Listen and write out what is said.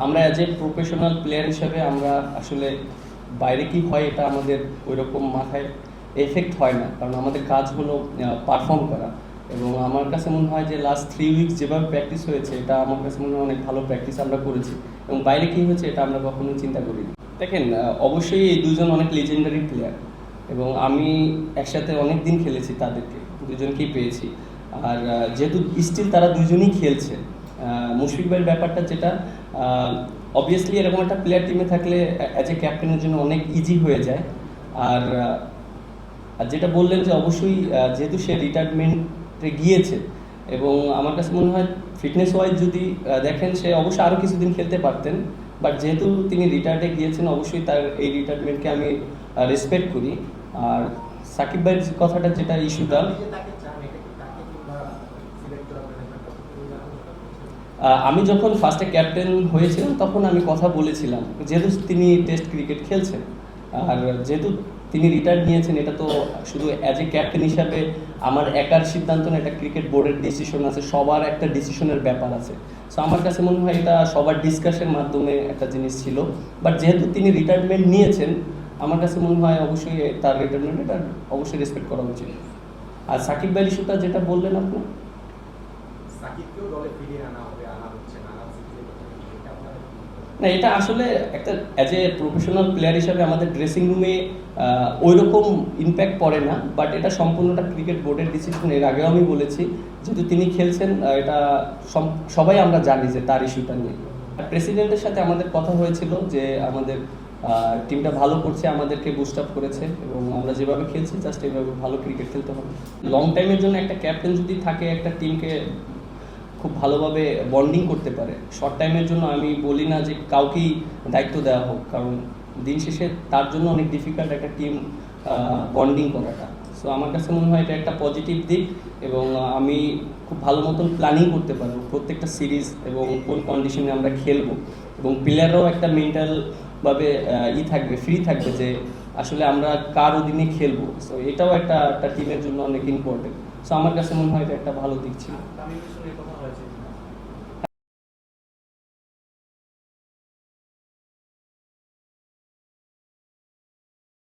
আমরা as a professional player হিসেবে আমরা আসলে বাইরে কি হয় এটা আমাদের ওই রকম মাথায় এফেক্ট হয় না, কারণ আমাদের কাজ হলো পারফর্ম করা। এবং আমার কাছে মনে হয় যে লাস্ট 3 উইকস যেভাবে প্র্যাকটিস হয়েছে এটা আমার কাছে মনে হয় অনেক ভালো প্র্যাকটিস আমরা করেছি, এবং বাইরে কী হয়েছে এটা আমরা কখনোই চিন্তা করিনি। দেখেন, অবশ্যই এই দুজন অনেক লেজেন্ডারি প্লেয়ার, এবং আমি একসাথে অনেক দিন খেলেছি, তাদেরকে দুজনকেই পেয়েছি। আর যেহেতু স্টিল তারা দুজনই খেলছে, মুশফিক ভাইয়ের ব্যাপারটা যেটা অবভিয়াসলি এরকম একটা প্লেয়ার টিমে থাকলে অ্যাজ এ ক্যাপ্টেনের জন্য অনেক ইজি হয়ে যায়। আর যেটা বললেন যে অবশ্যই যেহেতু সে রিটায়ারমেন্টে গিয়েছে, এবং আমার কাছে মনে হয় ফিটনেস ওয়াইজ যদি দেখেন সে অবশ্যই আরও কিছুদিন খেলতে পারতেন, বাট যেহেতু তিনি রিটায়ার্ডে গিয়েছেন অবশ্যই তার এই রিটায়ারমেন্টকে আমি রেসপেক্ট করি। আর সাকিব ভাইয়ের কথাটা যেটা ইস্যুটা, আমি যখন ফার্স্টে ক্যাপ্টেন হয়েছিলাম তখন আমি কথা বলেছিলাম, যেহেতু তিনি টেস্ট ক্রিকেট খেলছেন আর যেহেতু তিনি রিটায়ার নিয়েছেন, এটা তো শুধু অ্যাজ এ ক্যাপ্টেন হিসাবে আমার একার সিদ্ধান্ত না, এটা ক্রিকেট বোর্ডের ডিসিশন আছে, সবার একটা ডিসিশনের ব্যাপার আছে। সো আমার কাছে মনে হয় এটা সবার ডিসকাশনের মাধ্যমে একটা জিনিস ছিল। বাট যেহেতু তিনি রিটায়ারমেন্ট নিয়েছেন, আমার কাছে মনে হয় অবশ্যই তার রিটায়ারমেন্ট এটা অবশ্যই রেসপেক্ট করা উচিত। আর সাকিব ভাই ইস্যুটা যেটা বললেন আপনি, না এটা আসলে একটা অ্যাজ এ প্রফেশনাল প্লেয়ার হিসাবে আমাদের ড্রেসিং রুমে ওই রকম ইম্প্যাক্ট পড়ে না, বাট এটা সম্পূর্ণটা ক্রিকেট বোর্ডের ডিসিশন। এর আগেও আমি বলেছি, যেহেতু তিনি খেলছেন এটা সবাই আমরা জানি যে তার ইস্যুটা নিয়ে। প্রেসিডেন্টের সাথে আমাদের কথা হয়েছিল যে আমাদের টিমটা ভালো করছে, আমাদেরকে বুস্ট আপ করেছে, এবং আমরা যেভাবে খেলছি জাস্ট এইভাবে ভালো ক্রিকেট খেলতে হবে। লং টাইমের জন্য একটা ক্যাপ্টেন যদি থাকে, একটা টিমকে খুব ভালোভাবে বন্ডিং করতে পারে। শর্ট টাইমের জন্য আমি বলি না যে কাউকেই দায়িত্ব দেওয়া হোক, কারণ দিন শেষে তার জন্য অনেক ডিফিকাল্ট একটা টিম বন্ডিং করাটা। সো আমার কাছে মনে হয় এটা একটা পজিটিভ দিক, এবং আমি খুব ভালো মতন প্ল্যানিং করতে পারবো প্রত্যেকটা সিরিজ এবং কোন কন্ডিশনে আমরা খেলবো, এবং প্লেয়াররাও একটা মেন্টালভাবে থাকবে, ফ্রি থাকবে যে আসলে আমরা কার অধীনে খেলবো। সো এটাও একটা টিমের জন্য অনেক ইম্পর্টেন্ট। সো আমার কাছে মনে হয় এটা একটা ভালো দিক ছিল।